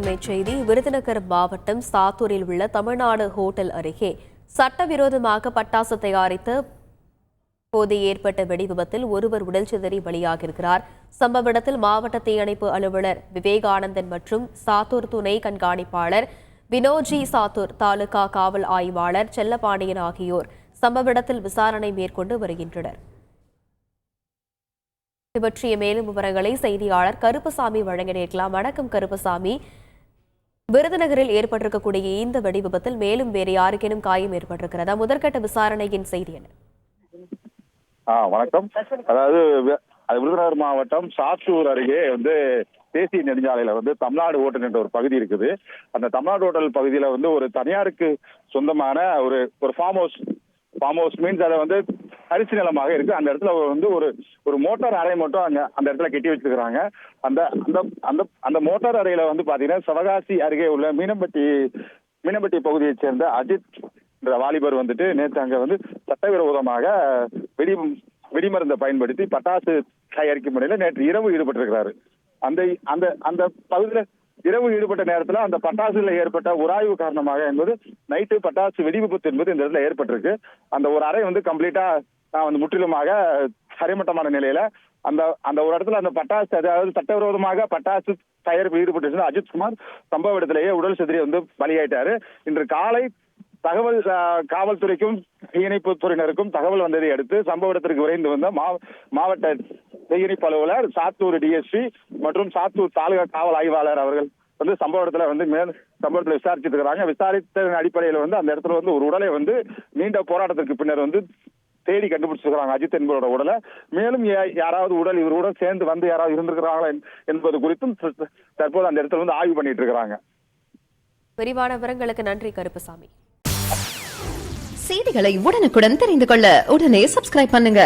அண்மைச் செய்தி. விருதுநகர் மாவட்டம் சாத்தூரில் உள்ள தமிழ்நாடு ஹோட்டல் அருகே சட்டவிரோதமாக பட்டாசு தயாரித்த போது ஏற்பட்ட வெடி விபத்தில் ஒருவர் உடல் சிதறி பலியாகியிருக்கிறார். சம்பவ இடத்தில் மாவட்ட தீயணைப்பு அலுவலர் விவேகானந்தன் மற்றும் சாத்தூர் துணை கண்காணிப்பாளர் வினோஜி, சாத்தூர் தாலுகா காவல் ஆய்வாளர் செல்லப்பாண்டியன் ஆகியோர் சம்பவ இடத்தில் விசாரணை மேற்கொண்டு வருகின்றனர். இது பற்றிய மேலும் விவரங்களை செய்தியாளர் கருப்பசாமி வழங்க நேர்க்கலாம். வணக்கம் கருப்பசாமி. விருதுநகரில் ஏற்பட்டிருக்கக்கூடிய இந்த வெடி விபத்தில் மேலும் வேறு யாருக்கேனும் காயம் ஏற்பட்டிருக்கிறதா? முதற்கட்ட விசாரணையின் செய்தி என்ன? வணக்கம். அதாவது விருதுநகர் மாவட்டம் சாத்தூர் அருகே தேசிய நெடுஞ்சாலையில தமிழ்நாடு ஹோட்டல் என்ற ஒரு பகுதி இருக்குது. அந்த தமிழ்நாடு ஹோட்டல் பகுதியில ஒரு தனியாருக்கு சொந்தமான ஒரு ஃபார்ம் ஹவுஸ் மீன்ஸ் அதை அரிசி நிலமாக இருக்கு. அந்த இடத்துல ஒரு மோட்டார் அறை மட்டும் அந்த இடத்துல கட்டி வச்சிருக்கிறாங்க. அந்த அந்த அந்த மோட்டார் அறையில பாத்தீங்கன்னா சிவகாசி அருகே உள்ள மீனம்பட்டி பகுதியைச் சேர்ந்த அஜித் என்ற வாலிபர் நேற்று அங்க சட்டவிரோதமாக வெடிமருந்தை பயன்படுத்தி பட்டாசு தயாரிக்கும் முறையில நேற்று இரவு ஈடுபட்டிருக்கிறாரு. அந்த அந்த அந்த பகுதியில இரவு ஈடுபட்ட நேரத்துல அந்த பட்டாசுல ஏற்பட்ட உராய்வு காரணமாக நைட்டு பட்டாசு வெடி விபத்து என்பது இந்த இடத்துல ஏற்பட்டிருக்கு. அந்த ஒரு அறை கம்ப்ளீட்டா முற்றிலுமாக சரிமட்டமான நிலையில அந்த ஒரு இடத்துல அந்த பட்டாசு, அதாவது சட்டவிரோதமாக பட்டாசு தயாரிப்பு ஈடுபட்டு அஜித்குமார் சம்பவ இடத்திலேயே உடல் சிதறி பலியாயிட்டாரு. இன்று காலை தகவல் காவல்துறைக்கும் தீயணைப்பு துறையினருக்கும் தகவல் வந்ததை அடுத்து சம்பவ இடத்திற்கு விரைந்து வந்த மாவட்ட தீயணைப்பு அலுவலர், சாத்தூர் டிஎஸ்பி மற்றும் சாத்தூர் தாலுகா காவல் ஆய்வாளர் அவர்கள் சம்பவ இடத்துல சம்பவத்தில் விசாரிச்சுட்டு இருக்காங்க. விசாரித்த அடிப்படையில் அந்த இடத்துல ஒரு உடலை நீண்ட போராட்டத்திற்கு பின்னர் தேடி கண்டுபிடிச்சிருக்கிறாங்க அஜித் என்பவரோட உடலை. மேலும் யாராவது உடல் இவருடன் சேர்ந்து யாராவது இருந்திருக்கிறாங்களா என்பது குறித்தும் தற்போது அந்த இடத்துல ஆய்வு பண்ணிட்டு இருக்கிறாங்க. விரிவான விவரங்களுக்கு நன்றி கருப்பசாமி. செய்திகளை உடனுக்குடன் தெரிந்து கொள்ள உடனே சப்ஸ்கிரைப் பண்ணுங்க.